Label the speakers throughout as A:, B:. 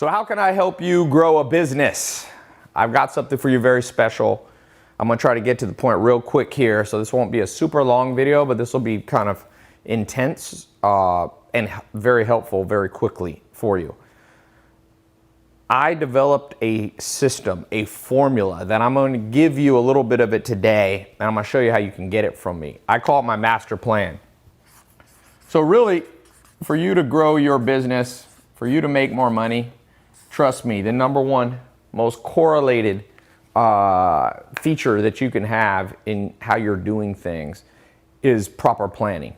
A: So how can I help you grow a business? I've got something for you very special. I'm gonna try to get to the point real quick here, so this won't be a super long video, but this will be kind of intense and very helpful very quickly for you. I developed a system, a formula that I'm going to give you a little bit of it today, and I'm going to show you how you can get it from me. I call it my master plan. So really, for you to grow your business, for you to make more money, trust me, the number one most correlated feature that you can have in how you're doing things is proper planning.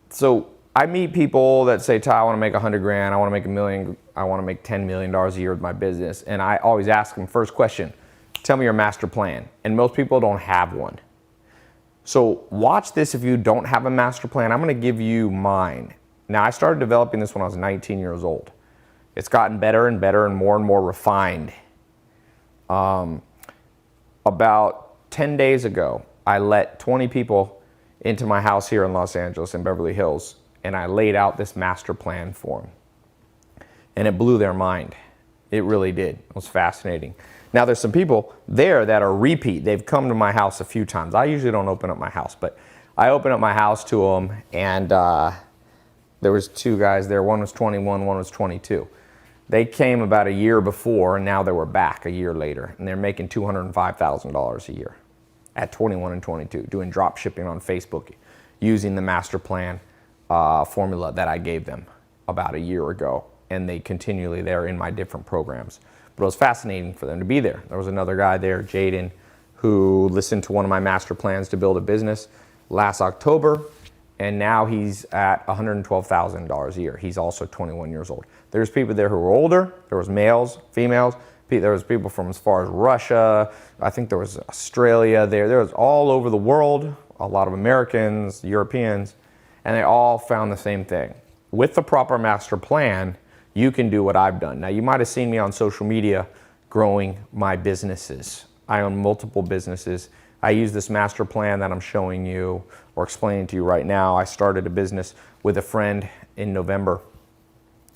A: So I meet people that say, Ty, I want to make 100 grand, I want to make $1 million, I want to make $10 million a year with my business. And I always ask them, first question, tell me your master plan. And most people don't have one. So watch this if you don't have a master plan. I'm going to give you mine. Now, I started developing this when I was 19 years old. It's gotten better and better and more refined. About 10 days ago, I let 20 people into my house here in Los Angeles in Beverly Hills, and I laid out this master plan for them. And it blew their mind. It really did. It was fascinating. Now there's some people there that are repeat. They've come to my house a few times. I usually don't open up my house, but I opened up my house to them, and there was two guys there. One was 21, one was 22. They came about a year before, and now they were back a year later, and they're making $205,000 a year at 21 and 22, doing drop shipping on Facebook, using the master plan formula that I gave them about a year ago. And they continually, they're in my different programs. But it was fascinating for them to be there. There was another guy there, Jaden, who listened to one of my master plans to build a business last October, and now he's at $112,000 a year. He's also 21 years old. There's people there who were older. There was males, females. There was people from as far as Russia. I think there was Australia there. There was all over the world, a lot of Americans, Europeans, and they all found the same thing. With the proper master plan, you can do what I've done. Now, you might have seen me on social media growing my businesses. I own multiple businesses. I use this master plan that I'm showing you or explaining to you right now. I started a business with a friend in November,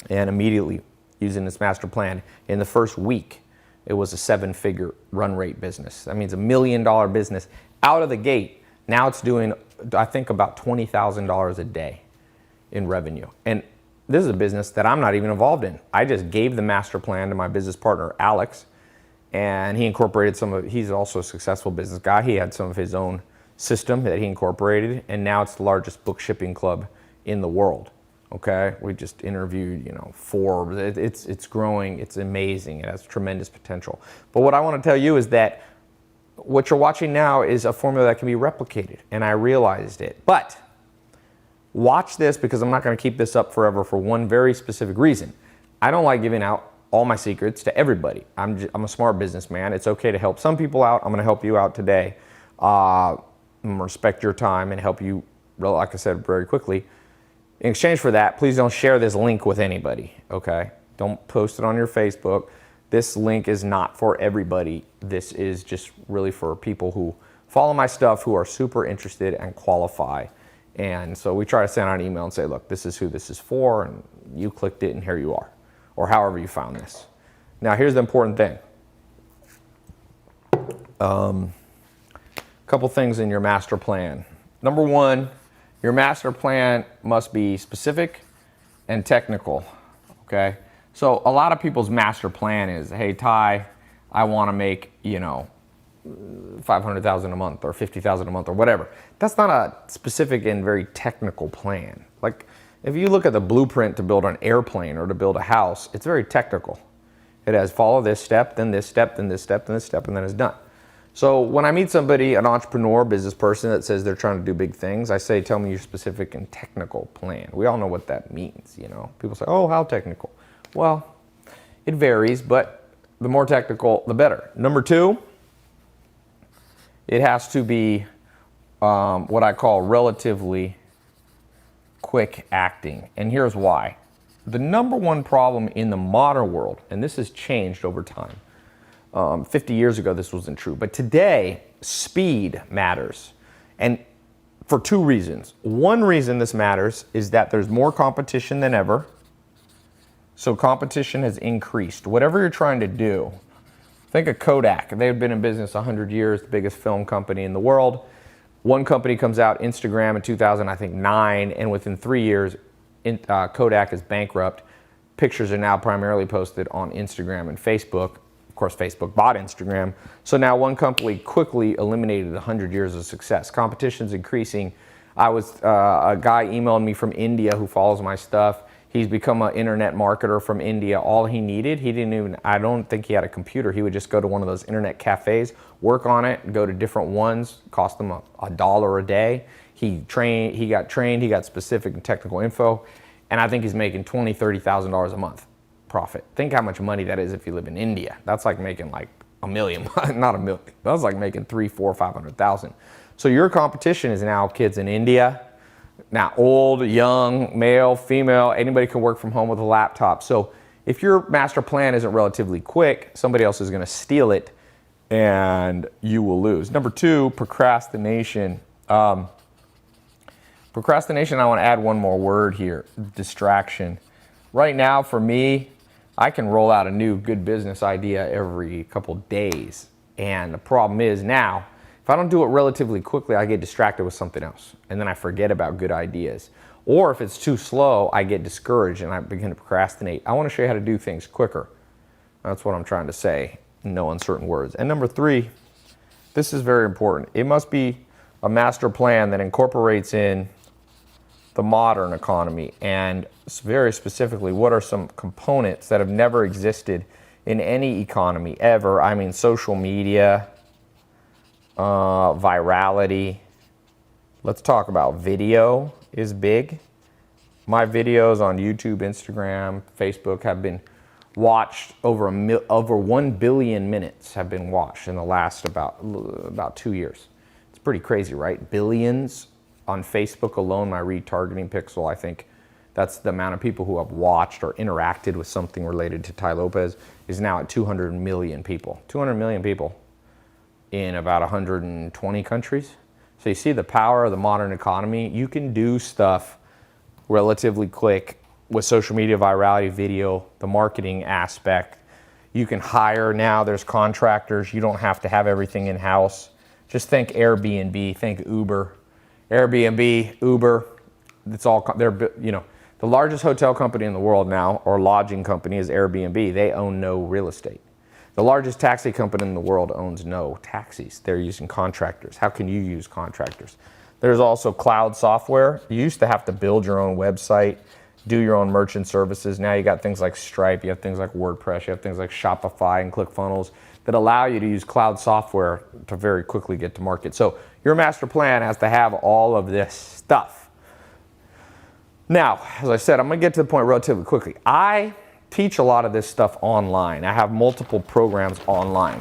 A: and immediately using this master plan, in the first week, it was a 7-figure run rate business. That means $1 million business out of the gate. Now it's doing, I think, about $20,000 a day in revenue. And this is a business that I'm not even involved in. I just gave the master plan to my business partner, Alex, and he incorporated some of, he's also a successful business guy. He had some of his own system that he incorporated, and now it's the largest book shipping club in the world. Okay, we just interviewed, Forbes. It's growing, it's amazing, it has tremendous potential. But what I want to tell you is that what you're watching now is a formula that can be replicated, and I realized it. But watch this, because I'm not going to keep this up forever for one very specific reason. I don't like giving out all my secrets to everybody. I'm a smart businessman. It's okay to help some people out. I'm going to help you out today. I'm going to respect your time and help you, like I said, very quickly. In exchange for that, please don't share this link with anybody, okay? Don't post it on your Facebook. This link is not for everybody. This is just really for people who follow my stuff, who are super interested and qualify. And so we try to send out an email and say, look, this is who this is for, and you clicked it and here you are, or however you found this. Now, here's the important thing. A couple things in your master plan. Number one, your master plan must be specific and technical, okay? So a lot of people's master plan is, hey, Ty, I want to make, $500,000 a month or $50,000 a month or whatever. That's not a specific and very technical plan. Like, if you look at the blueprint to build an airplane or to build a house, it's very technical. It has follow this step, then this step, then this step, then this step, and then it's done. So when I meet somebody, an entrepreneur, business person that says they're trying to do big things, I say, tell me your specific and technical plan. We all know what that means, People say, oh, how technical? Well, it varies, but the more technical, the better. Number two, it has to be what I call relatively quick acting. And here's why. The number one problem in the modern world, and this has changed over time. 50 years ago, this wasn't true. But today, speed matters. And for two reasons. One reason this matters is that there's more competition than ever. So competition has increased. Whatever you're trying to do, think of Kodak. They've been in business 100 years, the biggest film company in the world. One company comes out, Instagram, in 2009, and within 3 years, Kodak is bankrupt. Pictures are now primarily posted on Instagram and Facebook. Of course, Facebook bought Instagram. So now one company quickly eliminated 100 years of success. Competition's increasing. A guy emailed me from India who follows my stuff. He's become an internet marketer from India. All he needed, I don't think he had a computer. He would just go to one of those internet cafes, work on it, go to different ones, cost him $1 a day. He got trained, he got specific and technical info, and I think he's making $20,000, $30,000 a month profit. Think how much money that is if you live in India. That's like making like $1 million, not $1 million. That's like making 300,000, 400,000, 500,000. So your competition is now kids in India. Now, old, young, male, female, anybody can work from home with a laptop. So if your master plan isn't relatively quick, somebody else is going to steal it and you will lose. Number 2, procrastination. Procrastination, I want to add one more word here, distraction. Right now, for me, I can roll out a new good business idea every couple days. And the problem is now, if I don't do it relatively quickly, I get distracted with something else, and then I forget about good ideas. Or if it's too slow, I get discouraged and I begin to procrastinate. I want to show you how to do things quicker. That's what I'm trying to say in no uncertain words. And number 3, this is very important. It must be a master plan that incorporates in the modern economy, and very specifically, what are some components that have never existed in any economy ever? I mean, social media, virality. Let's talk about video is big. My videos on YouTube, Instagram, Facebook have been watched over 1 billion minutes have been watched in the last about 2 years. It's pretty crazy, right? Billions on Facebook alone. My retargeting pixel, I think that's the amount of people who have watched or interacted with something related to Tai Lopez, is now at 200 million people. 200 million people in about 120 countries. So you see the power of the modern economy. You can do stuff relatively quick with social media, virality, video, the marketing aspect. You can hire now, there's contractors. You don't have to have everything in-house. Just think Airbnb, think Uber. Airbnb, Uber, it's all, they're, you know, the largest hotel company in the world now, or lodging company, is Airbnb. They own no real estate. The largest taxi company in the world owns no taxis. They're using contractors. How can you use contractors? There's also cloud software. You used to have to build your own website, do your own merchant services. Now you got things like Stripe, you have things like WordPress, you have things like Shopify and ClickFunnels that allow you to use cloud software to very quickly get to market. So your master plan has to have all of this stuff. Now, as I said, I'm going to get to the point relatively quickly. I teach a lot of this stuff online. I have multiple programs online.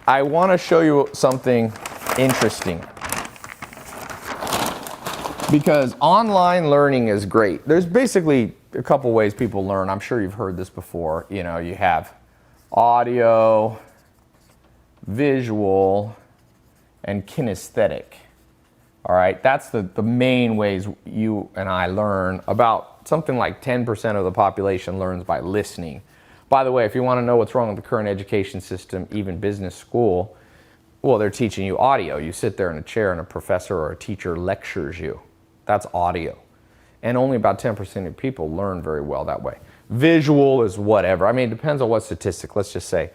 A: I want to show you something interesting, because online learning is great. There's basically a couple ways people learn. I'm sure you've heard this before. You know, you have audio, visual, and kinesthetic. All right, that's the main ways you and I learn. About something like 10% of the population learns by listening. By the way, if you want to know what's wrong with the current education system, even business school, well, they're teaching you audio. You sit there in a chair and a professor or a teacher lectures you. That's audio. And only about 10% of people learn very well that way. Visual is whatever. I mean, it depends on what statistic. Let's just say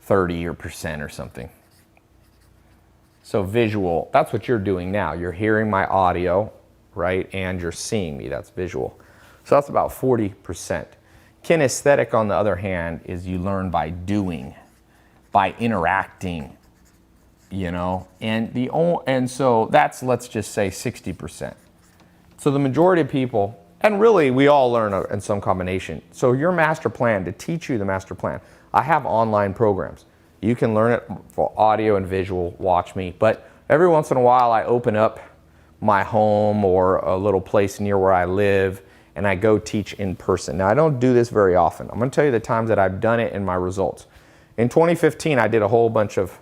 A: 30% or something. So visual, that's what you're doing now. You're hearing my audio, right? And you're seeing me, that's visual. So that's about 40%. Kinesthetic, on the other hand, is you learn by doing, by interacting, you know? And so that's, let's just say 60%. So the majority of people, and really we all learn in some combination. So your master plan, to teach you the master plan, I have online programs. You can learn it for audio and visual, watch me. But every once in a while I open up my home or a little place near where I live and I go teach in person. Now I don't do this very often. I'm gonna tell you the times that I've done it and my results. In 2015, I did a whole bunch of,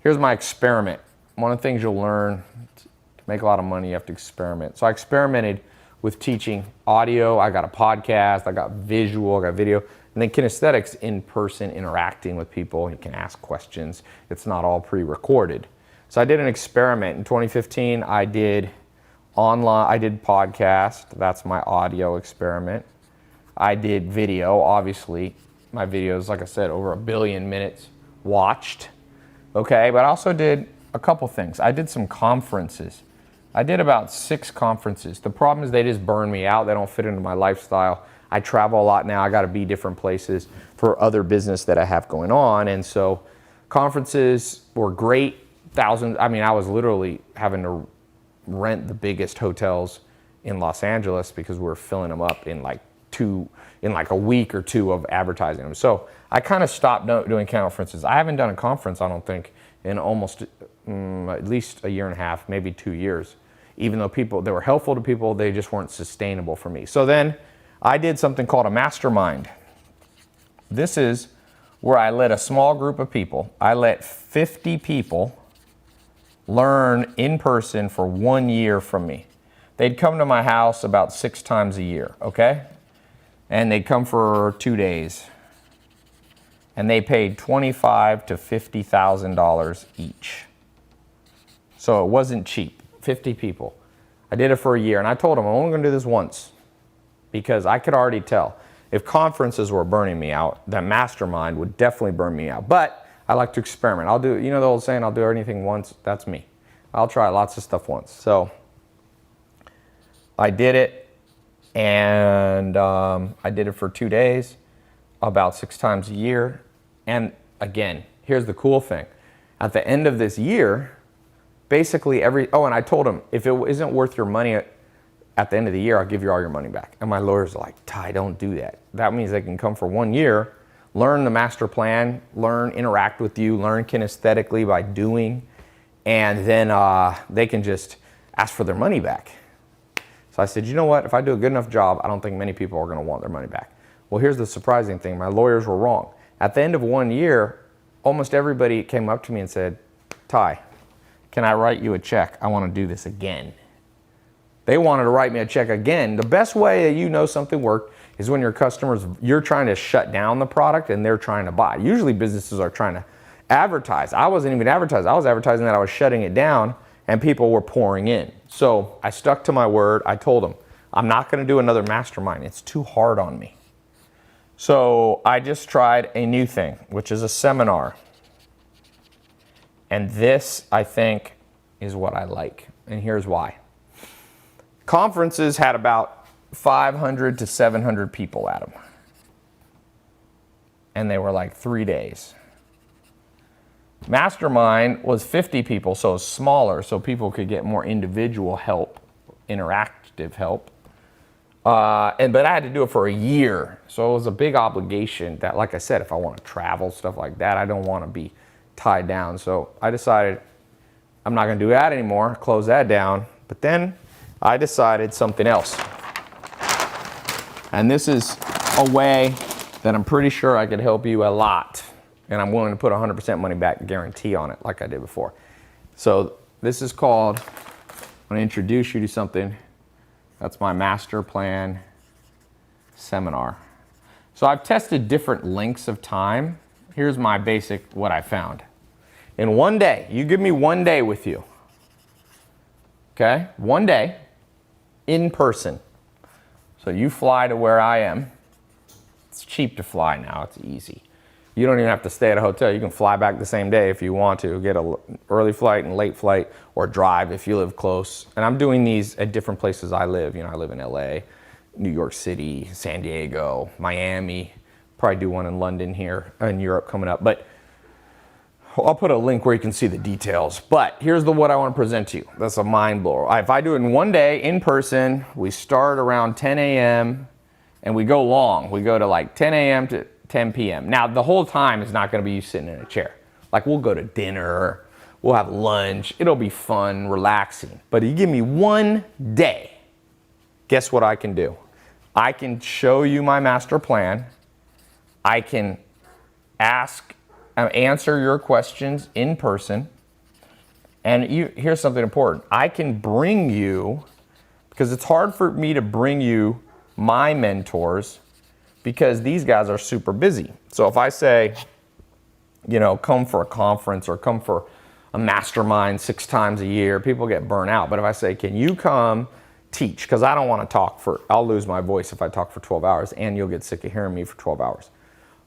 A: here's my experiment. One of the things you'll learn, to make a lot of money, you have to experiment. So I experimented with teaching audio. I got a podcast, I got visual, I got video. And then kinesthetics, in-person interacting with people. You can ask questions. It's not all pre-recorded. So I did an experiment. In 2015, I did podcast. That's my audio experiment. I did video, obviously. My videos, like I said, over 1 billion minutes watched. Okay, but I also did a couple things. I did some conferences. I did about 6 conferences. The problem is they just burn me out. They don't fit into my lifestyle. I travel a lot now. I got to be different places for other business that I have going on. And so conferences were great. Thousands. I mean, I was literally having to rent the biggest hotels in Los Angeles because we were filling them up in like a week or 2 of advertising them. So I kind of stopped doing conferences. I haven't done a conference, I don't think, in almost at least 1.5 years, maybe 2 years. Even though they were helpful to people, they just weren't sustainable for me. So then I did something called a mastermind. This is where I let a small group of people, I let 50 people learn in person for 1 year from me. They'd come to my house about 6 times a year, okay? And they'd come for 2 days. And they paid $25,000 to $50,000 each. So it wasn't cheap. 50 people. I did it for a year, and I told them I'm only going to do this once because I could already tell if conferences were burning me out, that mastermind would definitely burn me out. But I like to experiment. I'll do, the old saying, I'll do anything once. That's me. I'll try lots of stuff once. So I did it, and I did it for 2 days, about 6 times a year. And again, here's the cool thing. At the end of this year, basically and I told him, if it isn't worth your money at the end of the year, I'll give you all your money back. And my lawyers are like, Ty, don't do that. That means they can come for 1 year, learn the master plan, interact with you, learn kinesthetically by doing, and then they can just ask for their money back. So I said, you know what? If I do a good enough job, I don't think many people are going to want their money back. Well, here's the surprising thing. My lawyers were wrong. At the end of 1 year, almost everybody came up to me and said, Ty, can I write you a check? I want to do this again. They wanted to write me a check again. The best way that you know something worked is when your customers, you're trying to shut down the product and they're trying to buy. Usually businesses are trying to advertise. I wasn't even advertising. I was advertising that I was shutting it down and people were pouring in. So I stuck to my word. I told them, I'm not going to do another mastermind. It's too hard on me. So I just tried a new thing, which is a seminar. And this, I think, is what I like. And here's why. Conferences had about 500 to 700 people at them. And they were like 3 days. Mastermind was 50 people, so smaller, so people could get more individual help, interactive help. But I had to do it for a year, so it was a big obligation that, like I said, if I want to travel, stuff like that, I don't want to be tied down. So I decided I'm not going to do that anymore, close that down. But then I decided something else. And this is a way that I'm pretty sure I could help you a lot. And I'm willing to put 100% money back guarantee on it like I did before. So this is called, I'm going to introduce you to something. That's my master plan seminar. So I've tested different lengths of time. Here's my basic, what I found. In 1 day, you give me 1 day with you. Okay? 1 day in person. So you fly to where I am. It's cheap to fly now, it's easy. You don't even have to stay at a hotel. You can fly back the same day if you want to. Get an early flight and late flight, or drive if you live close. And I'm doing these at different places I live. I live in LA, New York City, San Diego, Miami. Probably do one in London here, in Europe coming up. But I'll put a link where you can see the details. But here's what I want to present to you. That's a mind blower. If I do it in 1 day in person, we start around 10 a.m. and we go long. We go to like 10 a.m. to 10 p.m. Now, the whole time is not going to be you sitting in a chair. Like, we'll go to dinner, we'll have lunch, it'll be fun, relaxing. But you give me 1 day, guess what I can do? I can show you my master plan. I can answer your questions in person. And here's something important. I can bring you because it's hard for me to bring you my mentors because these guys are super busy. So if I say, come for a conference or come for a mastermind 6 times a year, people get burnt out. But if I say, can you come teach? Because I don't want to I'll lose my voice if I talk for 12 hours and you'll get sick of hearing me for 12 hours.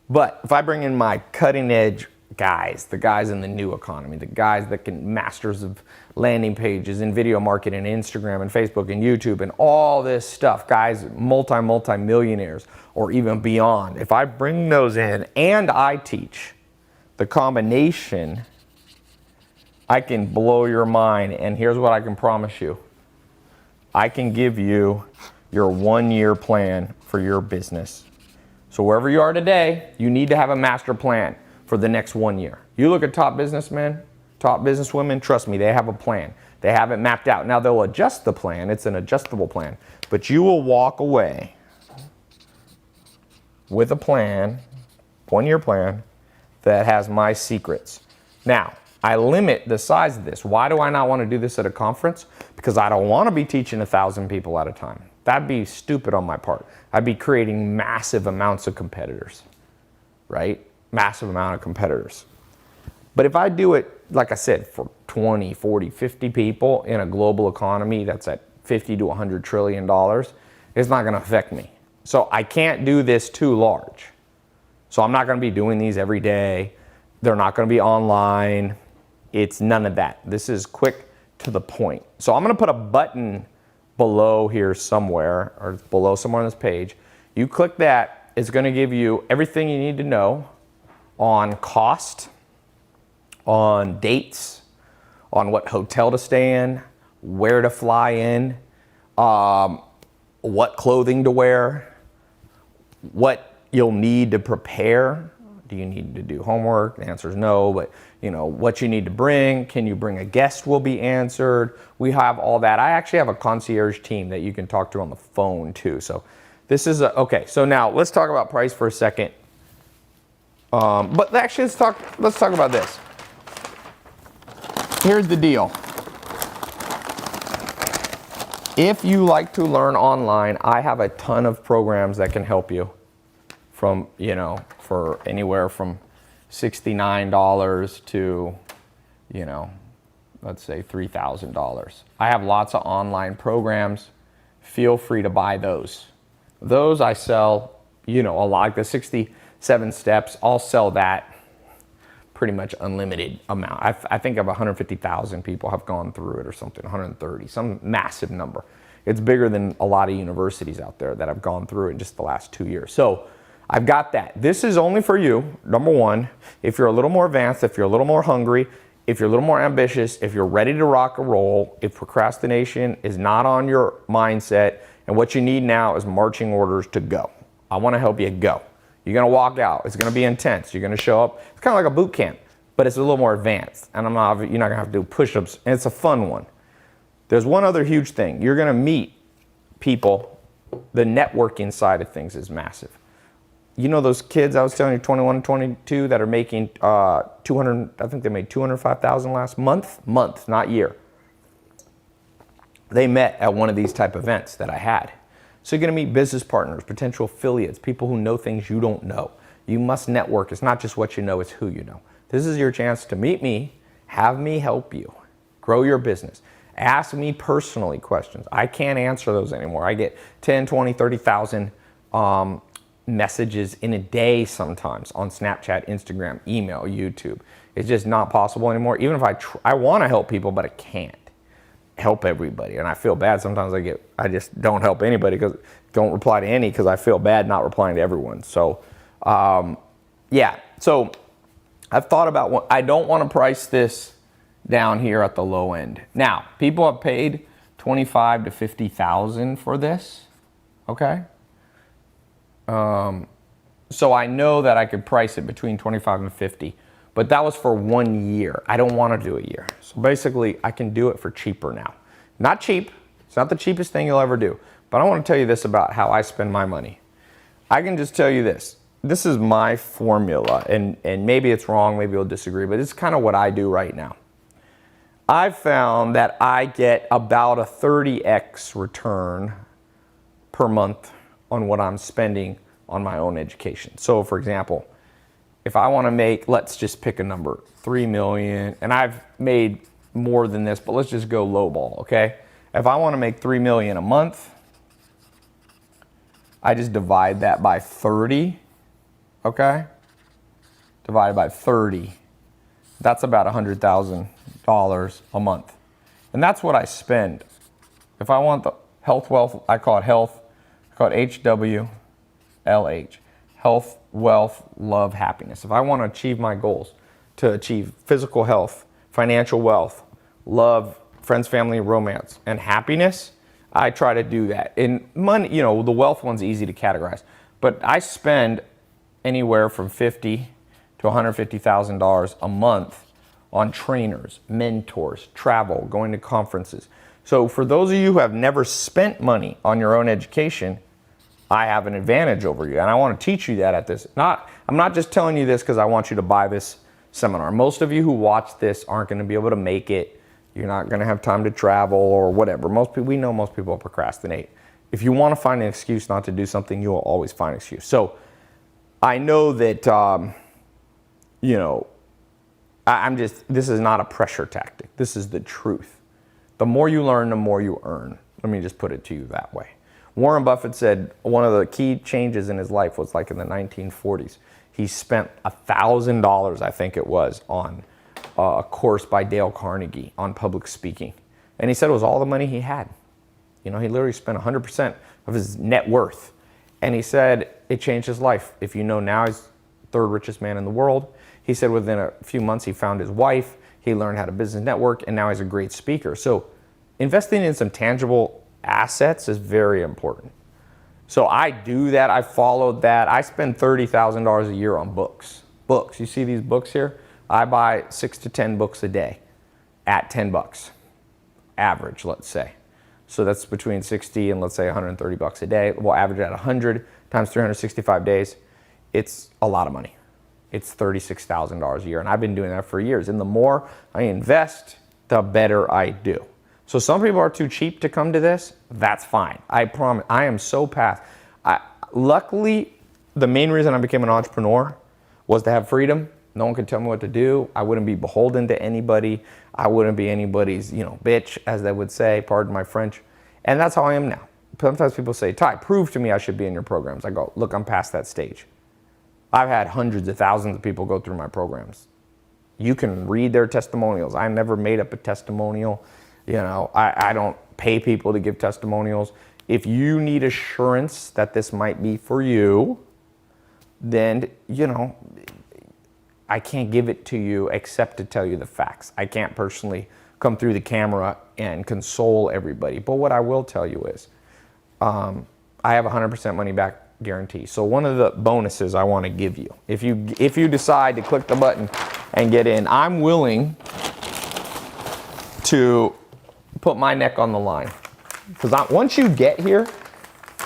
A: But if I bring in my cutting edge guys, the guys in the new economy, the guys that can masters of landing pages and video marketing and Instagram and Facebook and YouTube and all this stuff, guys, multi-millionaires or even beyond. If I bring those in and I teach, the combination, I can blow your mind. And here's what I can promise you. I can give you your 1-year plan for your business. So wherever you are today, you need to have a master plan for the next 1 year. You look at top businessmen, top businesswomen, trust me, they have a plan. They have it mapped out. Now they'll adjust the plan. It's an adjustable plan. But you will walk away with a plan, 1-year plan, that has my secrets. Now, I limit the size of this. Why do I not want to do this at a conference? Because I don't want to be teaching 1,000 people at a time. That'd be stupid on my part. I'd be creating massive amounts of competitors, right? Massive amount of competitors. But if I do it, like I said, for 20, 40, 50 people in a global economy that's at $50 to $100 trillion, it's not going to affect me. So I can't do this too large. So I'm not going to be doing these every day. They're not going to be online. It's none of that. This is quick to the point. So I'm going to put a button below here somewhere, or below somewhere on this page. You click that. It's going to give you everything you need to know on cost, on dates, on what hotel to stay in, where to fly in, what clothing to wear, what you'll need to prepare. Do you need to do homework? The answer is no, but what you need to bring. Can you bring a guest will be answered. We have all that. I actually have a concierge team that you can talk to on the phone too. So this is okay. So now let's talk about price for a second. But actually let's talk about this. Here's the deal. If you like to learn online, I have a ton of programs that can help you from, for anywhere from $69 to, let's say $3,000. I have lots of online programs. Feel free to buy those. Those I sell, a lot, like the 67 steps, I'll sell that pretty much unlimited amount. I think of 150,000 people have gone through it or something, 130, some massive number. It's bigger than a lot of universities out there that have gone through it in just the last 2 years. So I've got that. This is only for you, number one, if you're a little more advanced, if you're a little more hungry, if you're a little more ambitious, if you're ready to rock and roll, if procrastination is not on your mindset, and what you need now is marching orders to go. I want to help you go. You're going to walk out. It's going to be intense. You're going to show up. It's kind of like a boot camp, but it's a little more advanced. And you're not going to have to do push-ups, and it's a fun one. There's one other huge thing. You're going to meet people. The networking side of things is massive. Those kids I was telling you, 21 and 22, that are making 200, I think they made 205,000 last month, not year. They met at one of these type events that I had. So you're going to meet business partners, potential affiliates, people who know things you don't know. You must network. It's not just what you know, it's who you know. This is your chance to meet me, have me help you grow your business. Ask me personally questions. I can't answer those anymore. I get 10, 20, 30,000 messages in a day sometimes on Snapchat, Instagram, email, YouTube. It's just not possible anymore. Even if I want to help people, but I can't help everybody. And I feel bad sometimes. I just don't help anybody, don't reply to any, because I feel bad not replying to everyone. So yeah, so I've thought about I don't want to price this down here at the low end. Now, people have paid $25,000 to $50,000 for this, okay? So I know that I could price it between 25 and 50, but that was for 1 year. I don't want to do a year. So basically I can do it for cheaper now. Not cheap. It's not the cheapest thing you'll ever do, but I want to tell you this about how I spend my money. I can just tell you this. This is my formula, and maybe it's wrong, maybe you'll disagree, but it's kind of what I do right now. I've found that I get about a 30x return per month on what I'm spending on my own education. So for example, if I want to make, let's just pick a number, 3 million, and I've made more than this, but let's just go lowball, okay? If I want to make 3 million a month, I just divide that by 30, okay? Divided by 30. That's about $100,000 a month. And that's what I spend. If I want the health, wealth, I call it health, I call it HWLH. Health, wealth, love, happiness. If I want to achieve my goals, to achieve physical health, financial wealth, love, friends, family, romance, and happiness, I try to do that. In money, the wealth one's easy to categorize, but I spend anywhere from $50,000 to $150,000 a month on trainers, mentors, travel, going to conferences. So for those of you who have never spent money on your own education, I have an advantage over you, and I want to teach you that at this. I'm not just telling you this because I want you to buy this seminar. Most of you who watch this aren't going to be able to make it. You're not going to have time to travel or whatever. We know most people procrastinate. If you want to find an excuse not to do something, you will always find an excuse. So I know that, this is not a pressure tactic. This is the truth. The more you learn, the more you earn. Let me just put it to you that way. Warren Buffett said one of the key changes in his life was like in the 1940s. He spent $1,000, I think it was, on a course by Dale Carnegie on public speaking. And he said it was all the money he had. He literally spent 100% of his net worth. And he said it changed his life. If you know now, he's the third richest man in the world. He said within a few months he found his wife, he learned how to business network, and now he's a great speaker. So investing in some tangible assets is very important. So I do that. I followed that. I spend $30,000 a year on books. Books. You see these books here? I buy 6 to 10 books a day at $10 average, let's say. So that's between 60 and let's say 130 bucks a day. We'll average at 100 times 365 days. It's a lot of money. It's $36,000 a year, and I've been doing that for years. And the more I invest, the better I do. So some people are too cheap to come to this. That's fine. I promise. I am so past. Luckily, the main reason I became an entrepreneur was to have freedom. No one could tell me what to do. I wouldn't be beholden to anybody. I wouldn't be anybody's, bitch, as they would say, pardon my French. And that's how I am now. Sometimes people say, Ty, prove to me I should be in your programs. I go, look, I'm past that stage. I've had hundreds of thousands of people go through my programs. You can read their testimonials. I never made up a testimonial. I don't pay people to give testimonials. If you need assurance that this might be for you, then, I can't give it to you except to tell you the facts. I can't personally come through the camera and console everybody. But what I will tell you is, I have 100% money back guarantee. So one of the bonuses I want to give you, if you decide to click the button and get in, I'm willing to put my neck on the line. Because once you get here,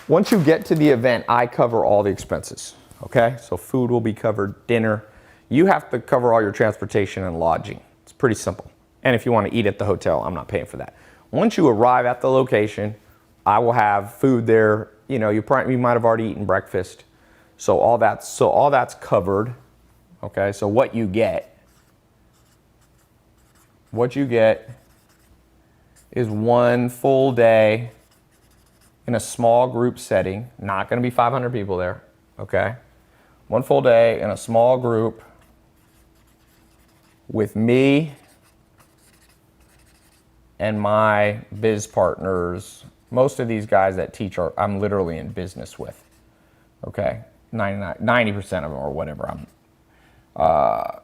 A: once you get to the event, I cover all the expenses. Okay? So food will be covered, dinner. You have to cover all your transportation and lodging. It's pretty simple. And if you want to eat at the hotel, I'm not paying for that. Once you arrive at the location, I will have food there. You might have already eaten breakfast. So all that's covered. Okay? So what you get is one full day in a small group setting. Not going to be 500 people there, okay? One full day in a small group with me and my biz partners. Most of these guys that teach I'm literally in business with, okay? 90% of them or whatever, I'm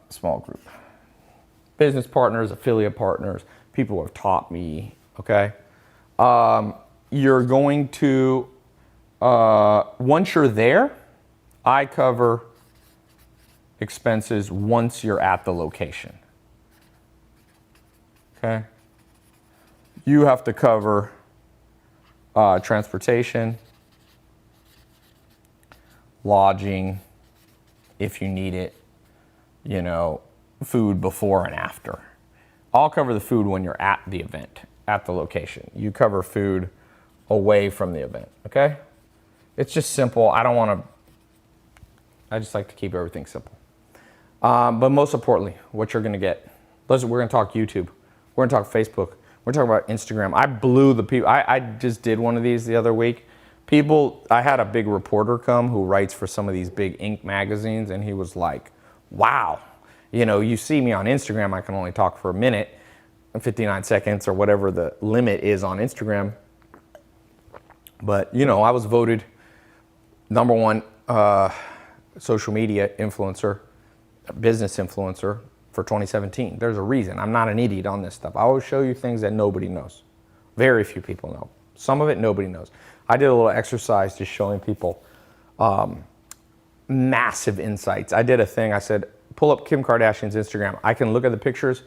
A: small group. Business partners, affiliate partners, people who have taught me, okay? You're going to, once you're there, I cover expenses once you're at the location, okay? You have to cover transportation, lodging, if you need it, food before and after. I'll cover the food when you're at the event, at the location. You cover food away from the event, okay? It's just simple. I just like to keep everything simple. But most importantly, what you're gonna get. Listen, we're gonna talk YouTube. We're gonna talk Facebook. We're talking about Instagram. I blew the people. I just did one of these the other week. I had a big reporter come who writes for some of these big Inc. magazines, and he was like, wow. You see me on Instagram, I can only talk for a minute, 59 seconds or whatever the limit is on Instagram. But, I was voted #1 social media influencer, business influencer for 2017. There's a reason. I'm not an idiot on this stuff. I always show you things that nobody knows. Very few people know. Some of it nobody knows. I did a little exercise just showing people massive insights. I did a thing. I said, pull up Kim Kardashian's Instagram. I can look at the pictures.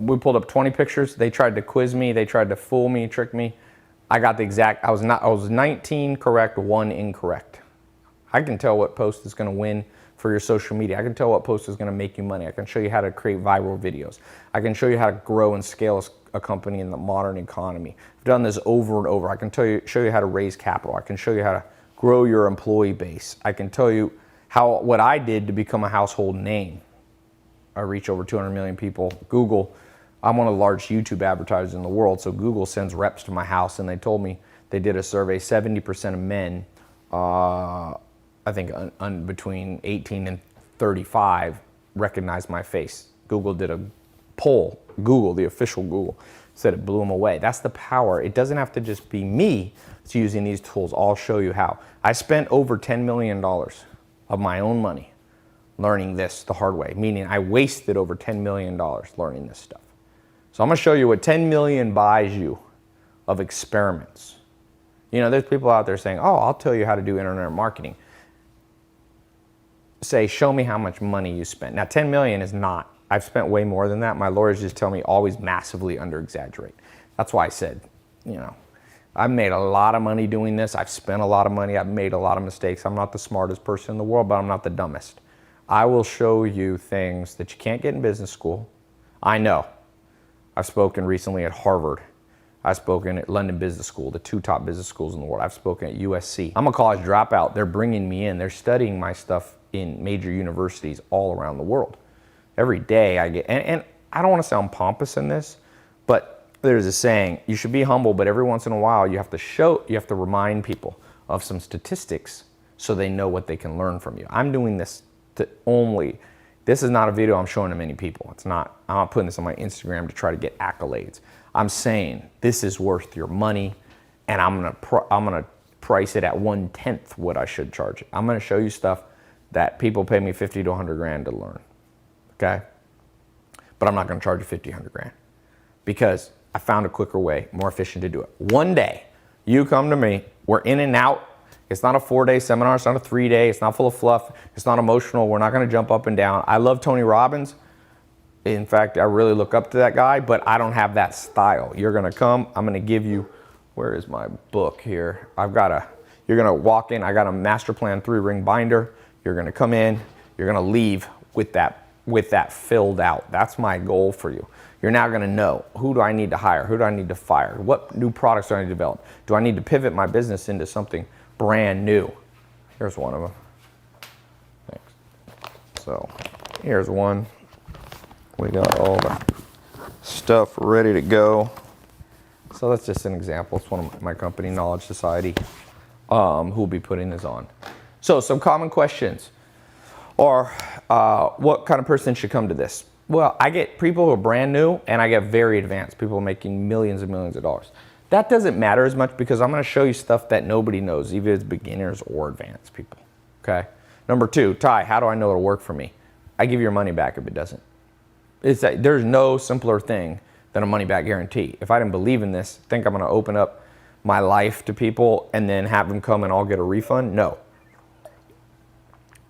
A: We pulled up 20 pictures. They tried to quiz me. They tried to fool me, trick me. I got the exact, I was 19 correct, 1 incorrect. I can tell what post is going to win for your social media. I can tell what post is going to make you money. I can show you how to create viral videos. I can show you how to grow and scale a company in the modern economy. I've done this over and over. I can show you how to raise capital. I can show you how to grow your employee base. I can tell you what I did to become a household name. I reach over 200 million people. Google, I'm one of the largest YouTube advertisers in the world, so Google sends reps to my house, and they told me, they did a survey, 70% of men, I think between 18 and 35, recognize my face. Google did a poll. Google, the official Google, said it blew them away. That's the power. It doesn't have to just be me that's using these tools. I'll show you how. I spent over $10 million of my own money learning this the hard way, meaning I wasted over $10 million learning this stuff. So I'm gonna show you what 10 million buys you of experiments. There's people out there saying, oh, I'll tell you how to do internet marketing. Say, show me how much money you spent. Now, 10 million is not. I've spent way more than that. My lawyers just tell me always massively under-exaggerate. That's why I said, I've made a lot of money doing this. I've spent a lot of money. I've made a lot of mistakes. I'm not the smartest person in the world, but I'm not the dumbest. I will show you things that you can't get in business school. I know. I've spoken recently at Harvard. I've spoken at London Business School, the 2 top business schools in the world. I've spoken at USC. I'm a college dropout. They're bringing me in. They're studying my stuff in major universities all around the world. Every day I get, and I don't want to sound pompous in this, but there's a saying, you should be humble, but every once in a while you have to remind people of some statistics so they know what they can learn from you. I'm doing this this is not a video I'm showing to many people. I'm not putting this on my Instagram to try to get accolades. I'm saying this is worth your money, and I'm gonna price it at 1/10 what I should charge it. I'm gonna show you stuff that people pay me 50 to 100 grand to learn, okay? But I'm not gonna charge you 50, 100 grand because I found a quicker way, more efficient to do it. One day, you come to me, we're in and out. It's not a 4-day seminar, it's not a 3-day, it's not full of fluff, it's not emotional, we're not gonna jump up and down. I love Tony Robbins. In fact, I really look up to that guy, but I don't have that style. You're gonna come, I'm gonna give you, where is my book here? You're gonna walk in, I got a master plan 3-ring binder. You're gonna come in, you're gonna leave with that filled out. That's my goal for you. You're now gonna know, who do I need to hire? Who do I need to fire? What new products do I need to develop? Do I need to pivot my business into something brand new? Here's one of them. Thanks. So here's one. We got all the stuff ready to go. So that's just an example. It's one of my company, Knowledge Society, who will be putting this on. So some common questions are, what kind of person should come to this? Well, I get people who are brand new, and I get very advanced, people making millions and millions of dollars. That doesn't matter as much because I'm gonna show you stuff that nobody knows, either it's beginners or advanced people, okay? Number 2, Ty, how do I know it'll work for me? I give you your money back if it doesn't. There's no simpler thing than a money back guarantee. If I didn't believe in this, think I'm gonna open up my life to people and then have them come and all get a refund? No.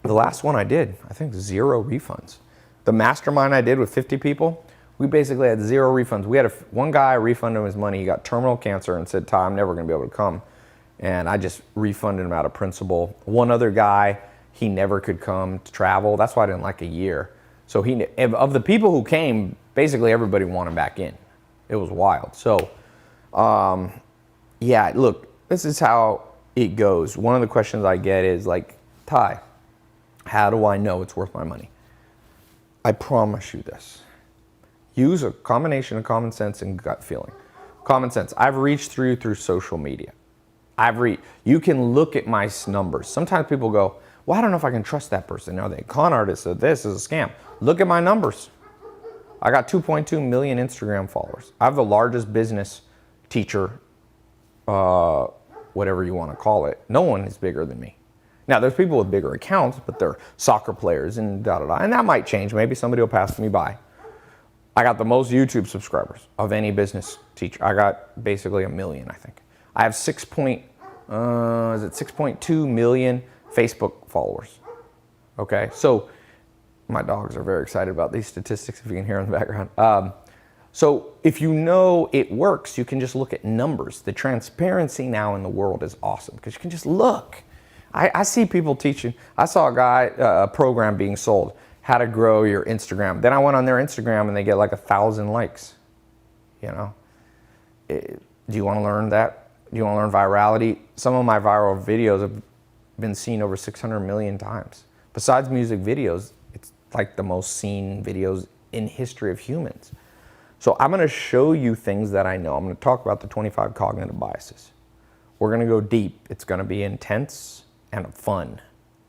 A: The last one I did, I think 0 refunds. The mastermind I did with 50 people, we basically had 0 refunds. We had one guy, I refunded him his money. He got terminal cancer and said, Ty, I'm never gonna be able to come. And I just refunded him out of principle. One other guy, he never could come to travel. That's why I didn't like a year. So of the people who came, basically everybody wanted back in. It was wild. So, yeah, look, this is how it goes. One of the questions I get is like, Ty, how do I know it's worth my money? I promise you this. Use a combination of common sense and gut feeling. Common sense. I've reached through social media. You can look at my numbers. Sometimes people go, well, I don't know if I can trust that person. Are they a con artist? Or this is a scam. Look at my numbers. I got 2.2 million Instagram followers. I have the largest business teacher, whatever you want to call it. No one is bigger than me. Now, there's people with bigger accounts, but they're soccer players and da-da-da. And that might change. Maybe somebody will pass me by. I got the most YouTube subscribers of any business teacher. I got basically 1 million, I think. I have 6.2 million Facebook followers. Okay, so my dogs are very excited about these statistics, if you can hear in the background. So if you know it works, you can just look at numbers. The transparency now in the world is awesome because you can just look. I see people teaching. I saw a program being sold, how to grow your Instagram. Then I went on their Instagram and they get like 1,000 likes. You know, do you want to learn that? Do you want to learn virality? Some of my viral videos have been seen over 600 million times. Besides music videos, it's like the most seen videos in history of humans. So I'm going to show you things that I know. I'm going to talk about the 25 cognitive biases. We're going to go deep. It's going to be intense and fun.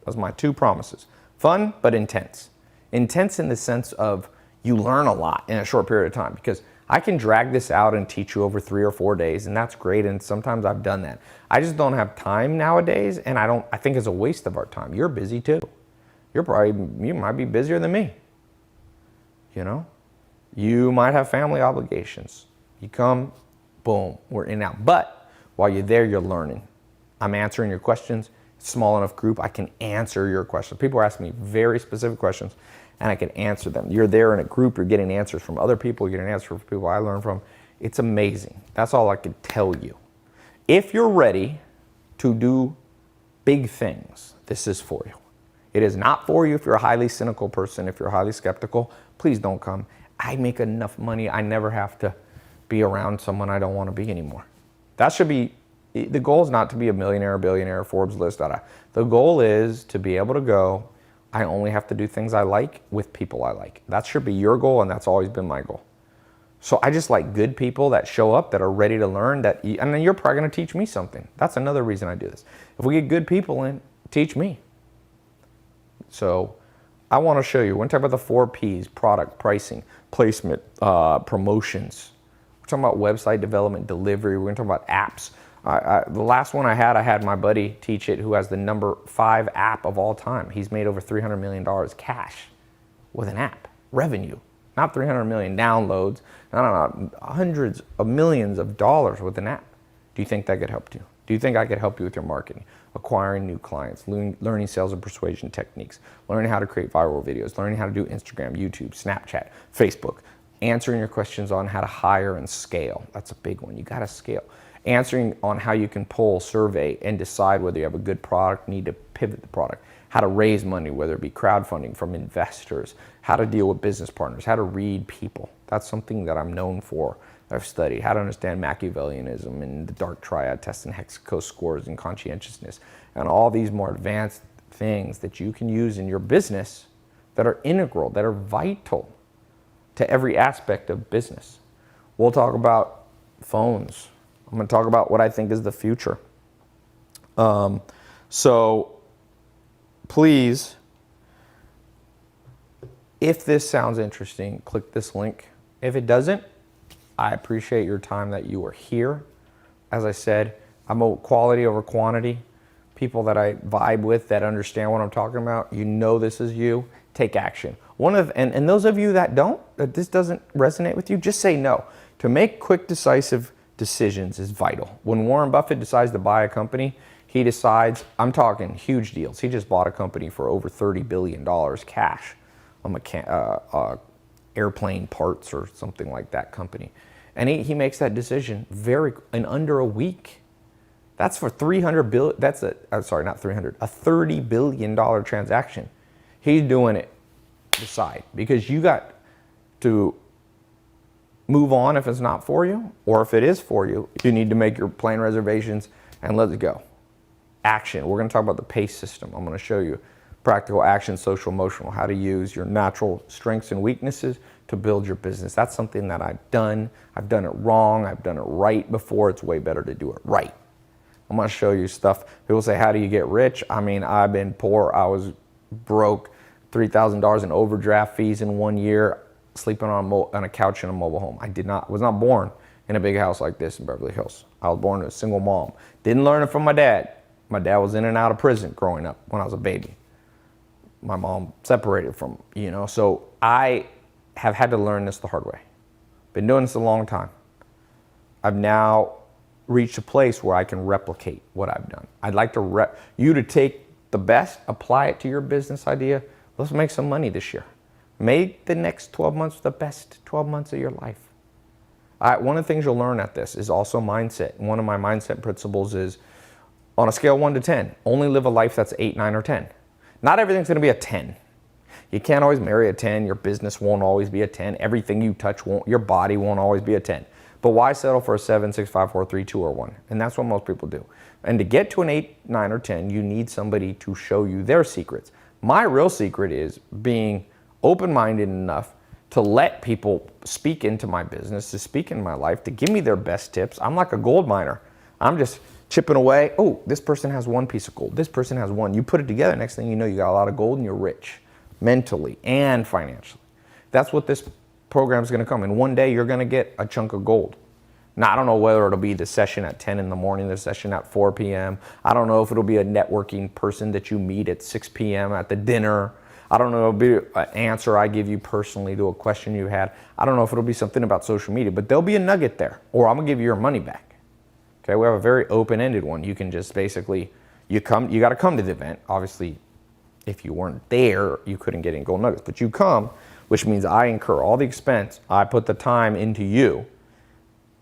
A: Those are my two promises. Fun, but intense. Intense in the sense of you learn a lot in a short period of time, because I can drag this out and teach you over 3 or 4 days, and that's great, and sometimes I've done that. I just don't have time nowadays, and I think it's a waste of our time. You're busy too. You might be busier than me. You know? You might have family obligations. You come, boom, we're in and out. But while you're there, you're learning. I'm answering your questions. Small enough group, I can answer your questions. People are asking me very specific questions, and I can answer them. You're there in a group, you're getting answers from other people, you're getting answers from people I learn from. It's amazing. That's all I can tell you. If you're ready to do big things, this is for you. It is not for you if you're a highly cynical person. If you're highly skeptical, please don't come. I make enough money, I never have to be around someone I don't want to be anymore. That should be, the goal is not to be a millionaire, billionaire, Forbes list. The goal is to be able to go, I only have to do things I like with people I like. That should be your goal, and that's always been my goal. So I just like good people that show up, that are ready to learn, and then you're probably going to teach me something. That's another reason I do this. If we get good people in, teach me. So I want to show you. We're going to talk about the 4 Ps: product, pricing, placement, promotions. We're talking about website development, delivery. We're going to talk about apps. The last one I had my buddy teach it, who has the number 5 app of all time. He's made over $300 million cash with an app. Revenue, not 300 million downloads. No, hundreds of millions of dollars with an app. Do you think that could help you? Do you think I could help you with your marketing, acquiring new clients, learning sales and persuasion techniques, learning how to create viral videos, learning how to do Instagram, YouTube, Snapchat, Facebook, answering your questions on how to hire and scale? That's a big one. You got to scale. Answering on how you can poll, survey, and decide whether you have a good product, need to pivot the product, how to raise money, whether it be crowdfunding from investors, how to deal with business partners, how to read people. That's something that I'm known for. I've studied how to understand Machiavellianism and the dark triad test and Hexaco scores and conscientiousness and all these more advanced things that you can use in your business that are integral, that are vital to every aspect of business. We'll talk about phones. I'm going to talk about what I think is the future. So please, if this sounds interesting, click this link. If it doesn't, I appreciate your time that you are here. As I said, I'm a quality over quantity. People that I vibe with, that understand what I'm talking about, you know this is you, take action. And those of you that don't, that this doesn't resonate with you, just say no. To make quick, decisive decisions is vital. When Warren Buffett decides to buy a company, he decides, I'm talking huge deals. He just bought a company for over $30 billion cash, airplane parts or something like that company. And he makes that decision in under a week. That's for $300 billion. That's not 300, a $30 billion transaction. He's doing it, decide, because you got to move on if it's not for you, or if it is for you, you need to make your plane reservations and let's go. Action. We're going to talk about the PACE system. I'm going to show you practical, action, social, emotional, how to use your natural strengths and weaknesses to build your business. That's something that I've done. I've done it wrong. I've done it right before. It's way better to do it right. I'm going to show you stuff. People say, how do you get rich? I mean, I've been poor. I was broke, $3,000 in overdraft fees in 1 year, sleeping on a couch in a mobile home. Was not born in a big house like this in Beverly Hills. I was born to a single mom. Didn't learn it from my dad. My dad was in and out of prison growing up when I was a baby. My mom separated from, so I have had to learn this the hard way. Been doing this a long time. I've now reached a place where I can replicate what I've done. I'd like you to take the best, apply it to your business idea. Let's make some money this year. Make the next 12 months the best 12 months of your life. One of the things you'll learn at this is also mindset. One of my mindset principles is, on a scale of 1 to 10, only live a life that's 8, 9, or 10. Not everything's going to be a 10. You can't always marry a 10. Your business won't always be a 10. Everything you touch your body won't always be a 10. But why settle for a 7, 6, 5, 4, 3, 2, or 1? And that's what most people do. And to get to an 8, 9, or 10, you need somebody to show you their secrets. My real secret is being open-minded enough to let people speak into my business, to speak in my life, to give me their best tips. I'm like a gold miner. I'm just chipping away. Oh, this person has one piece of gold. This person has one. You put it together, next thing you know, you got a lot of gold and you're rich, mentally and financially. That's what this program is going to come. And one day you're going to get a chunk of gold. Now, I don't know whether it'll be the session at 10 in the morning, the session at 4 p.m. I don't know if it'll be a networking person that you meet at 6 p.m. at the dinner. I don't know if it'll be an answer I give you personally to a question you had. I don't know if it'll be something about social media, but there'll be a nugget there, or I'm going to give you your money back. Okay, we have a very open-ended one. You can just basically, you got to come to the event. Obviously, if you weren't there, you couldn't get any gold nuggets, but you come, which means I incur all the expense. I put the time into you,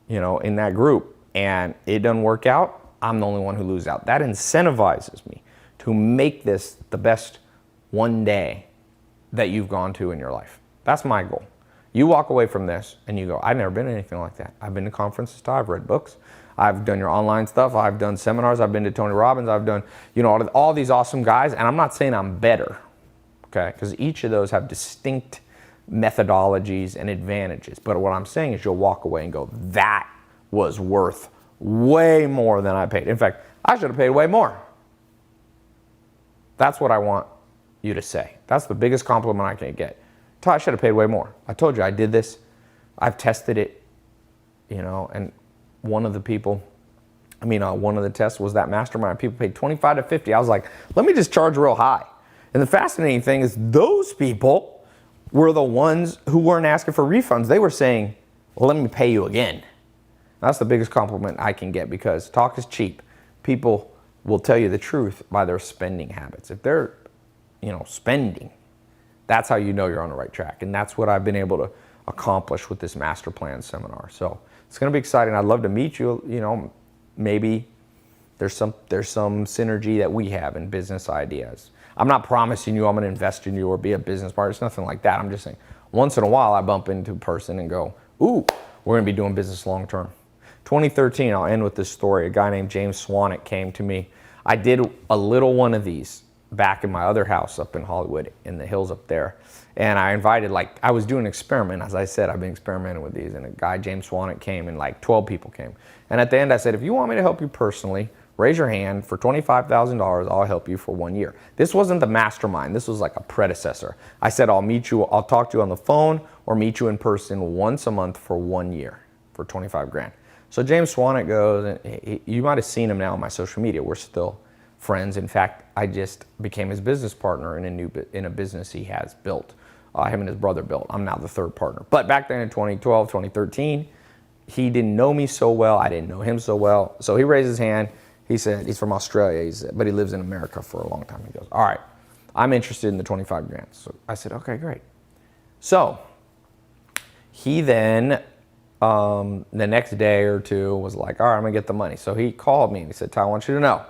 A: in that group, and it doesn't work out, I'm the only one who loses out. That incentivizes me to make this the best one day that you've gone to in your life. That's my goal. You walk away from this and you go, I've never been to anything like that. I've been to conferences, I've read books, I've done your online stuff, I've done seminars, I've been to Tony Robbins, I've done, all these awesome guys, and I'm not saying I'm better, okay? Because each of those have distinct methodologies and advantages. But what I'm saying is you'll walk away and go, that was worth way more than I paid. In fact, I should have paid way more. That's what I want you to say. That's the biggest compliment I can get. I should have paid way more. I told you I did this. I've tested it, and one of the tests was that mastermind. People paid 25 to 50. I was like, let me just charge real high. And the fascinating thing is those people were the ones who weren't asking for refunds. They were saying, well, let me pay you again. That's the biggest compliment I can get, because talk is cheap. People will tell you the truth by their spending habits. If they're, spending, that's how you know you're on the right track. And that's what I've been able to accomplish with this master plan seminar. So it's going to be exciting. I'd love to meet you. Maybe there's some synergy that we have in business ideas. I'm not promising you I'm going to invest in you or be a business partner. It's nothing like that. I'm just saying once in a while I bump into a person and go, ooh, we're going to be doing business long term. 2013, I'll end with this story. A guy named James Swanwick came to me. I did a little one of these back in my other house up in Hollywood in the hills up there. And I invited, I was doing an experiment. As I said, I've been experimenting with these. And a guy, James Swanwick, came and 12 people came. And at the end I said, if you want me to help you personally, raise your hand. For $25,000, I'll help you for 1 year. This wasn't the mastermind. This was like a predecessor. I said, I'll talk to you on the phone or meet you in person once a month for 1 year for 25 grand. So James Swanwick goes, and you might have seen him now on my social media. We're still friends. In fact, I just became his business partner in a business he has built. Him and his brother built. I'm now the third partner. But back then in 2012, 2013, he didn't know me so well. I didn't know him so well. So he raised his hand. He said, he's from Australia, but he lives in America for a long time. He goes, all right, I'm interested in the 25 grand. So I said, okay, great. So he then, the next day or two was like, all right, I'm gonna get the money. So he called me and he said, Ty, I want you to know,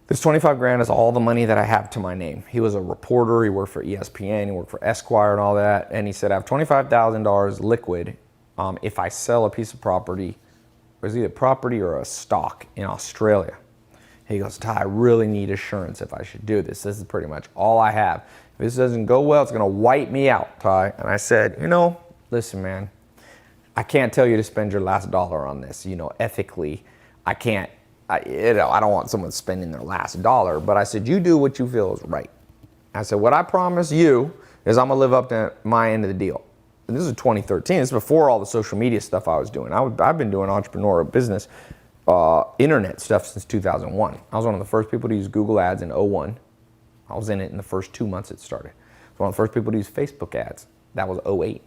A: this 25 grand is all the money that I have to my name. He was a reporter. He worked for ESPN. He worked for Esquire and all that. And he said, I have $25,000 liquid if I sell a piece of property, it was either property or a stock in Australia. He goes, Ty, I really need assurance if I should do this. This is pretty much all I have. If this doesn't go well, it's going to wipe me out, Ty. And I said, listen, man, I can't tell you to spend your last dollar on this. Ethically, I can't. I don't want someone spending their last dollar. But I said, you do what you feel is right. I said, what I promise you is I'm going to live up to my end of the deal. And this is 2013. This is before all the social media stuff I was doing. I've been doing entrepreneurial business, internet stuff since 2001. I was one of the first people to use Google Ads in 01. I was in it in the first 2 months it started. I was one of the first people to use Facebook ads. That was 08.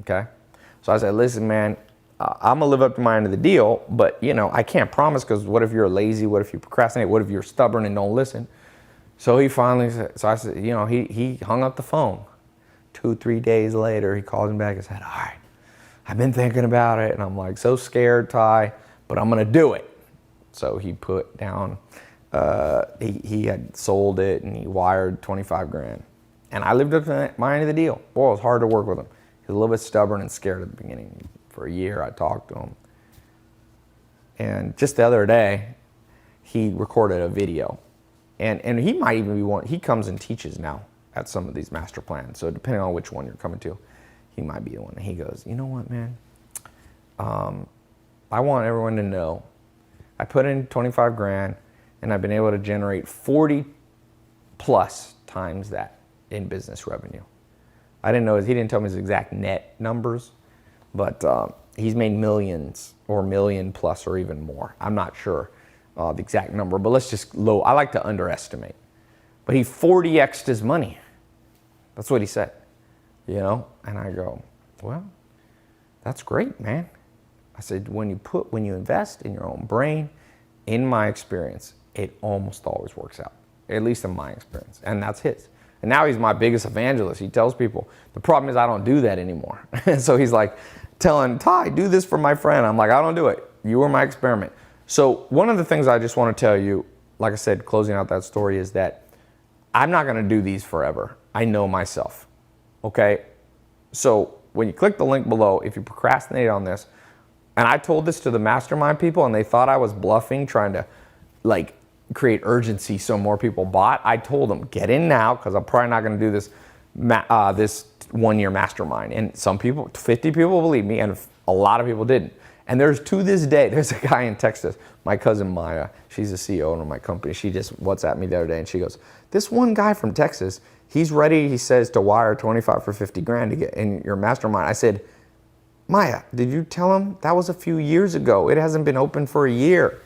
A: Okay? So I said, listen, man, I'm going to live up to my end of the deal, but, I can't promise, because what if you're lazy? What if you procrastinate? What if you're stubborn and don't listen? So he finally said, I said, he hung up the phone. 2-3 days later, he calls me back and said, all right, I've been thinking about it. And I'm like, so scared, Ty, but I'm going to do it. So he put down, he had sold it and he wired 25 grand. And I lived up to my end of the deal. Boy, it was hard to work with him. He was a little bit stubborn and scared at the beginning. For a year, I talked to him. And just the other day, he recorded a video. And he might even be one, he comes and teaches now at some of these master plans. So depending on which one you're coming to, he might be the one. And he goes, you know what, man? I want everyone to know I put in 25 grand and I've been able to generate 40 plus times that in business revenue. I didn't know, he didn't tell me his exact net numbers, but he's made millions or million plus or even more. I'm not sure the exact number, but let's just I like to underestimate. But he 40x'd his money. That's what he said, And I go, well, that's great, man. I said, when you invest in your own brain, in my experience, it almost always works out, at least in my experience. And that's his. And now he's my biggest evangelist. He tells people, the problem is I don't do that anymore. And so he's like telling, Ty, do this for my friend. I'm like, I don't do it. You were my experiment. So one of the things I just want to tell you, like I said, closing out that story, is that I'm not going to do these forever. I know myself. Okay? So when you click the link below, if you procrastinate on this, and I told this to the mastermind people and they thought I was bluffing, trying to create urgency so more people bought, I told them, get in now, because I'm probably not going to do this this 1 year mastermind. And some people, 50 people believe me, and a lot of people didn't. And to this day, there's a guy in Texas, my cousin Maya, she's the CEO of my company. She just WhatsApped me the other day and she goes, this one guy from Texas, he's ready, he says, to wire 25 for 50 grand to get in your mastermind. I said, Maya, did you tell him that was a few years ago? It hasn't been open for a year.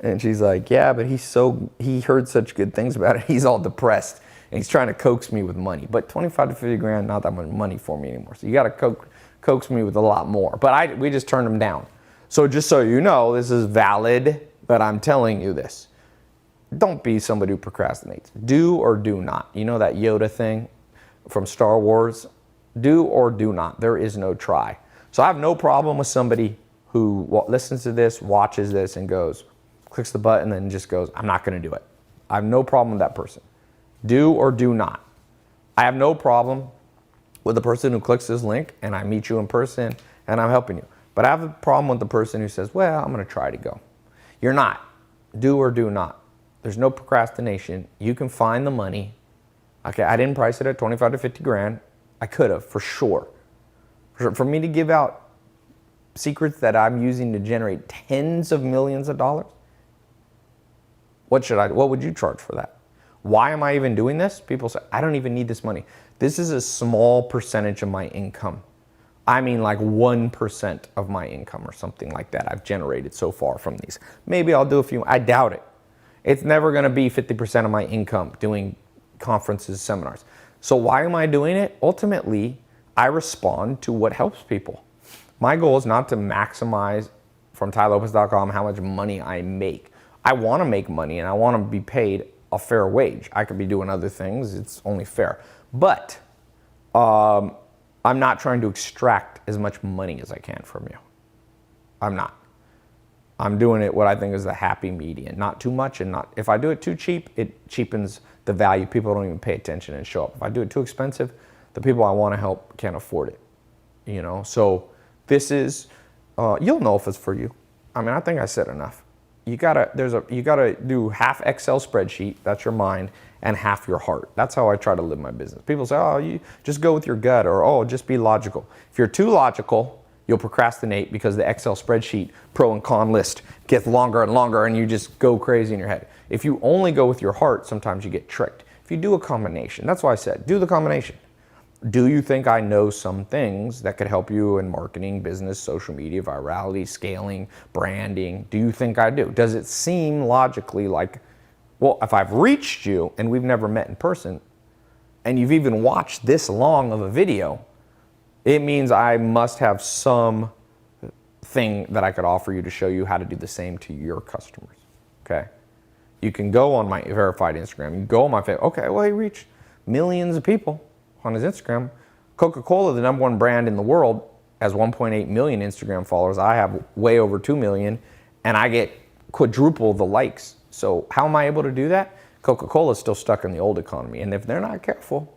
A: And she's like, yeah, but he heard such good things about it. He's all depressed and he's trying to coax me with money. But 25 to 50 grand, not that much money for me anymore. So you got to coax me with a lot more. But we just turned him down. So just so you know, this is valid, but I'm telling you this. Don't be somebody who procrastinates. Do or do not. You know that Yoda thing from Star Wars? Do or do not. There is no try. So I have no problem with somebody who listens to this, watches this, and clicks the button and just goes, I'm not going to do it. I have no problem with that person. Do or do not. I have no problem with the person who clicks this link and I meet you in person and I'm helping you. But I have a problem with the person who says, well, I'm going to try to go. You're not. Do or do not. There's no procrastination. You can find the money. Okay, I didn't price it at 25 to 50 grand. I could have, for sure. For me to give out secrets that I'm using to generate tens of millions of dollars, what would you charge for that? Why am I even doing this? People say, I don't even need this money. This is a small percentage of my income. I mean like 1% of my income or something like that I've generated so far from these. Maybe I'll do a few, I doubt it. It's never gonna be 50% of my income doing conferences, seminars. So why am I doing it? Ultimately, I respond to what helps people. My goal is not to maximize from tylopez.com how much money I make. I wanna make money and I wanna be paid a fair wage. I could be doing other things, it's only fair. But I'm not trying to extract as much money as I can from you. I'm not. I'm doing it what I think is the happy median. Not too much and not, if I do it too cheap, it cheapens the value. People don't even pay attention and show up. If I do it too expensive, the people I want to help can't afford it. So This is, you'll know if it's for you. I mean, I think I said enough. You gotta do half Excel spreadsheet, that's your mind, and half your heart. That's how I try to live my business. People say, oh, you just go with your gut, or oh, just be logical. If you're too logical, you'll procrastinate because the Excel spreadsheet pro and con list gets longer and longer and you just go crazy in your head. If you only go with your heart, sometimes you get tricked. If you do a combination, that's why I said, do the combination. Do you think I know some things that could help you in marketing, business, social media, virality, scaling, branding? Do you think I do? Does it seem logically like, well, if I've reached you and we've never met in person, and you've even watched this long of a video, it means I must have some thing that I could offer you to show you how to do the same to your customers, okay? You can go on my verified Instagram. You can go on my Facebook. Okay, well, he reached millions of people on his Instagram. Coca-Cola, the #1 brand in the world, has 1.8 million Instagram followers. I have way over 2 million, and I get quadruple the likes. So how am I able to do that? Coca-Cola is still stuck in the old economy, and if they're not careful,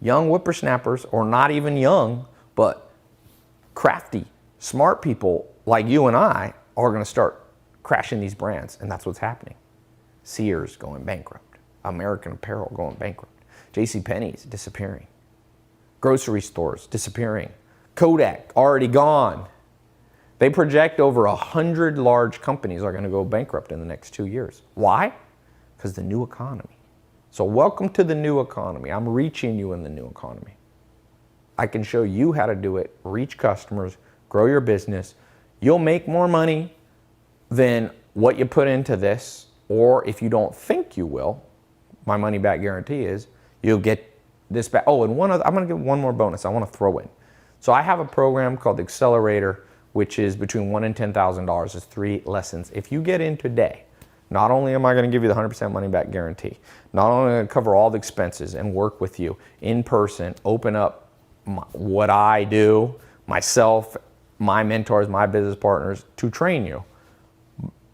A: young whippersnappers, or not even young, but crafty, smart people like you and I are going to start crashing these brands, and that's what's happening. Sears going bankrupt, American Apparel going bankrupt, JCPenney's disappearing, grocery stores disappearing, Kodak already gone. They project over 100 large companies are going to go bankrupt in the next 2 years. Why? Because the new economy. So welcome to the new economy. I'm reaching you in the new economy. I can show you how to do it, reach customers, grow your business. You'll make more money than what you put into this, or if you don't think you will, my money back guarantee is you'll get this back. Oh, and I'm gonna give one more bonus I wanna throw in. So I have a program called Accelerator, which is between $1,000 and $10,000. It's 3 lessons. If you get in today, not only am I going to give you the 100% money back guarantee, not only am I going to cover all the expenses and work with you in person, open up what I do, myself, my mentors, my business partners to train you.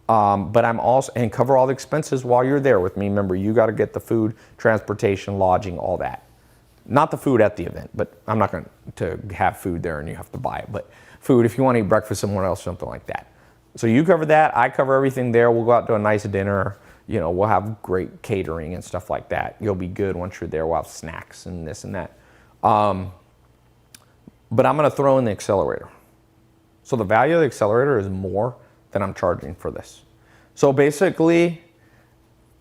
A: But I'm also, and cover all the expenses while you're there with me. Remember, you got to get the food, transportation, lodging, all that. Not the food at the event, but I'm not going to have food there and you have to buy it. But food, if you want to eat breakfast somewhere else, something like that. So you cover that, I cover everything there. We'll go out to a nice dinner. You know, we'll have great catering and stuff like that. You'll be good once you're there. We'll have snacks and this and that. But I'm going to throw in the accelerator. So the value of the accelerator is more than I'm charging for this. So basically,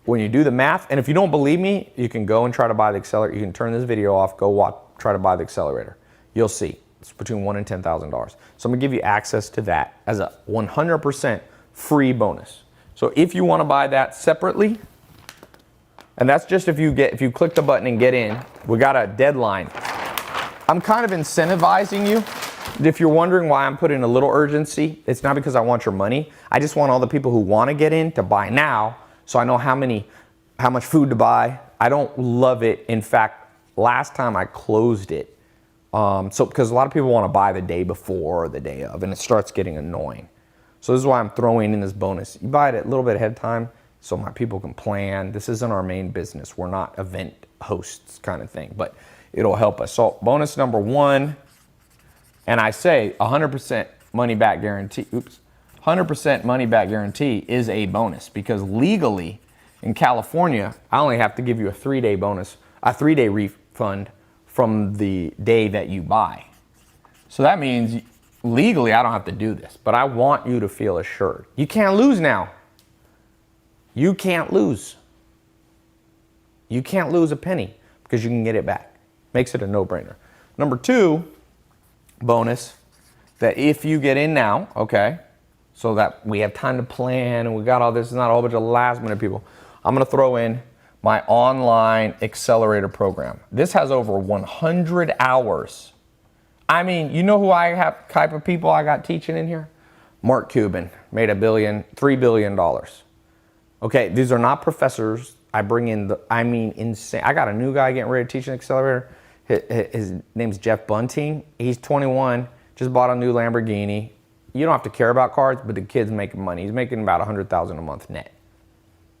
A: when you do the math, and if you don't believe me, you can go and try to buy the accelerator. You can turn this video off, go watch, try to buy the accelerator. You'll see. It's between $1,000 and $10,000. So I'm gonna give you access to that as a 100% free bonus. So if you wanna buy that separately, and that's just if you click the button and get in, we got a deadline. I'm kind of incentivizing you. If you're wondering why I'm putting a little urgency, it's not because I want your money. I just want all the people who wanna get in to buy now, so I know how much food to buy. I don't love it. In fact, last time I closed it, because a lot of people want to buy the day before or the day of, and it starts getting annoying. So this is why I'm throwing in this bonus. You buy it a little bit ahead of time so my people can plan. This isn't our main business. We're not event hosts kind of thing, but it'll help us. So bonus number 1, and I say 100% money back guarantee. 100% money back guarantee is a bonus because legally in California, I only have to give you a 3-day bonus, a 3-day refund from the day that you buy. So that means legally I don't have to do this, but I want you to feel assured. You can't lose now. You can't lose. You can't lose a penny because you can get it back. Makes it a no-brainer. Number 2, bonus, that if you get in now, okay, so that we have time to plan and we got all this, it's not a whole bunch of last minute people, I'm gonna throw in my online accelerator program. This has over 100 hours. I mean, you know who I have, type of people I got teaching in here? Mark Cuban made $3 billion. Okay, these are not professors. I bring in insane. I got a new guy getting ready to teach an accelerator. His name's Jeff Bunting. He's 21, just bought a new Lamborghini. You don't have to care about cars, but the kid's making money. He's making about $100,000 a month net.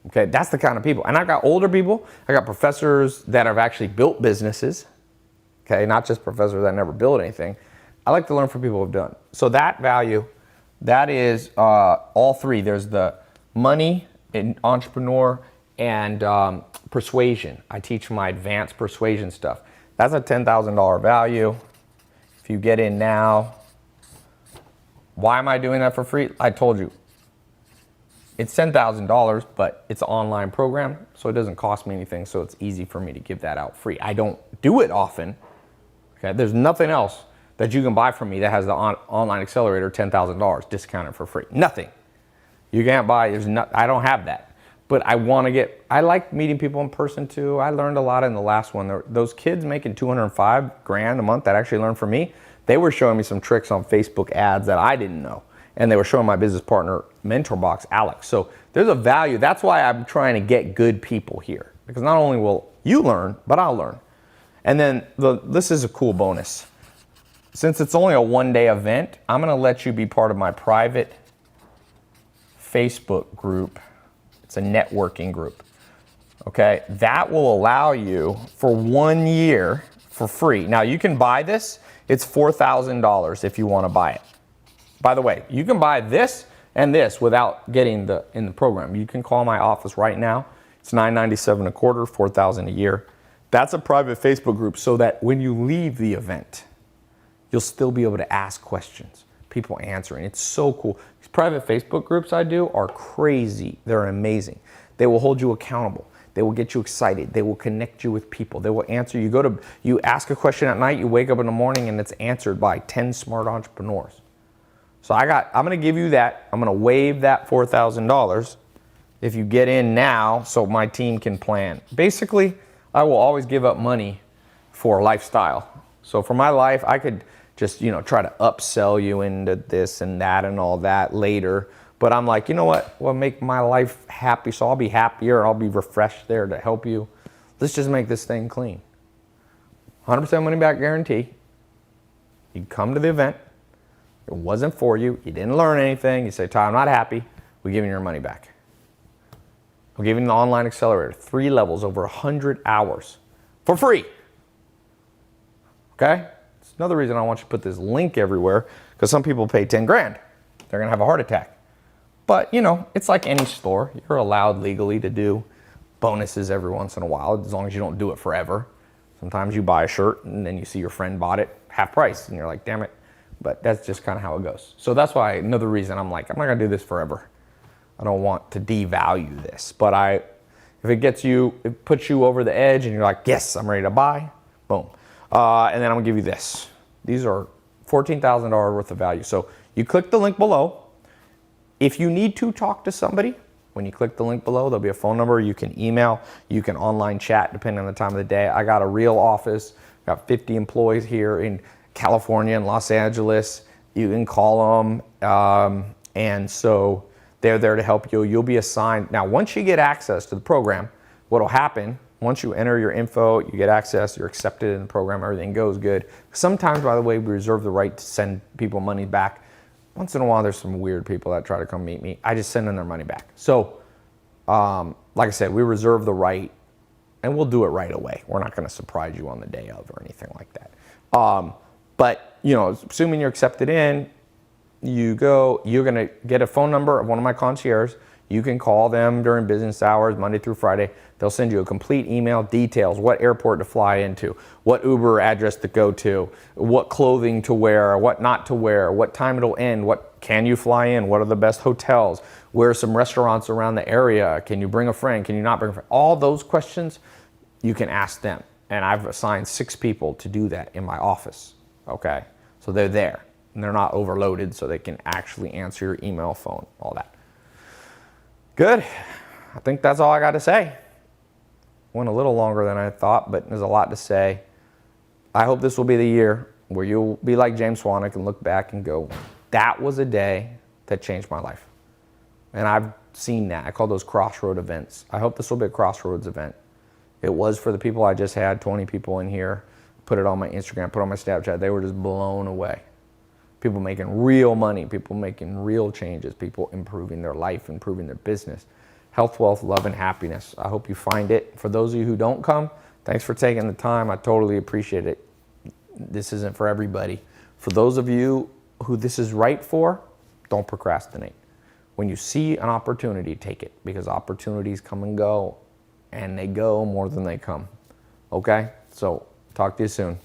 A: Okay, that's the kind of people. And I got older people. I got professors that have actually built businesses. Okay, not just professors that never built anything. I like to learn from people who've done. So that value, that is all three. There's the money, entrepreneur, and persuasion. I teach my advanced persuasion stuff. That's a $10,000 value. If you get in now, why am I doing that for free? I told you. It's $10,000, but it's an online program, so it doesn't cost me anything, so it's easy for me to give that out free. I don't do it often. Okay, there's nothing else that you can buy from me that has the online accelerator, $10,000 discounted for free. Nothing. You can't buy, I don't have that. But I like meeting people in person too. I learned a lot in the last one. Those kids making $205,000 a month that actually learned from me, they were showing me some tricks on Facebook ads that I didn't know. And they were showing my business partner, MentorBox, Alex. So there's a value. That's why I'm trying to get good people here. Because not only will you learn, but I'll learn. And then this is a cool bonus. Since it's only a one-day event, I'm going to let you be part of my private Facebook group. It's a networking group. Okay, that will allow you for 1 year for free. Now you can buy this. It's $4,000 if you want to buy it. By the way, you can buy this and this without getting in the program. You can call my office right now. It's $997 a quarter, $4,000 a year. That's a private Facebook group so that when you leave the event, you'll still be able to ask questions. People answering. It's so cool. These private Facebook groups I do are crazy. They're amazing. They will hold you accountable. They will get you excited. They will connect you with people. They will answer. You ask a question at night, you wake up in the morning, and it's answered by 10 smart entrepreneurs. So I'm going to give you that. I'm going to waive that $4,000 if you get in now so my team can plan. Basically, I will always give up money for lifestyle. So for my life, I could just, try to upsell you into this and that and all that later. But I'm like, you know what? Well, make my life happy, so I'll be happier. I'll be refreshed there to help you. Let's just make this thing clean. 100% money back guarantee. You come to the event. It wasn't for you. You didn't learn anything. You say, Ty, I'm not happy. We're giving you your money back. We're giving you the online accelerator, 3 levels, over 100 hours for free. Okay? It's another reason I want you to put this link everywhere, because some people pay 10 grand. They're going to have a heart attack. But, it's like any store. You're allowed legally to do bonuses every once in a while, as long as you don't do it forever. Sometimes you buy a shirt and then you see your friend bought it half price and you're like, damn it. But that's just kind of how it goes. So that's why another reason I'm like, I'm not going to do this forever. I don't want to devalue this. But if it puts you over the edge and you're like, yes, I'm ready to buy, boom. And then I'm going to give you this. These are $14,000 worth of value. So you click the link below. If you need to talk to somebody, when you click the link below, there'll be a phone number. You can email, you can online chat, depending on the time of the day. I got a real office, got 50 employees here in California and Los Angeles. You can call them, and so they're there to help you. You'll be assigned. Now, once you get access to the program, what'll happen, once you enter your info, you get access, you're accepted in the program, everything goes good. Sometimes, by the way, we reserve the right to send people money back. Once in a while, there's some weird people that try to come meet me. I just send them their money back. So, like I said, we reserve the right, and we'll do it right away. We're not going to surprise you on the day of or anything like that. But, assuming you're accepted in, you're going to get a phone number of one of my concierges. You can call them during business hours, Monday through Friday. They'll send you a complete email, details, what airport to fly into, what Uber address to go to, what clothing to wear, what not to wear, what time it'll end, what can you fly in, what are the best hotels, where are some restaurants around the area, can you bring a friend, can you not bring a friend? All those questions, you can ask them. And I've assigned 6 people to do that in my office, okay? So they're there, and they're not overloaded, so they can actually answer your email, phone, all that. Good. I think that's all I got to say. Went a little longer than I thought, but there's a lot to say. I hope this will be the year where you'll be like James Swanwick and look back and go, that was a day that changed my life. And I've seen that. I call those crossroad events. I hope this will be a crossroads event. It was for the people I just had, 20 people in here. Put it on my Instagram, put it on my Snapchat. They were just blown away. People making real money, people making real changes, people improving their life, improving their business. Health, wealth, love, and happiness. I hope you find it. For those of you who don't come, thanks for taking the time. I totally appreciate it. This isn't for everybody. For those of you who this is right for, don't procrastinate. When you see an opportunity, take it, because opportunities come and go, and they go more than they come. Okay? So talk to you soon.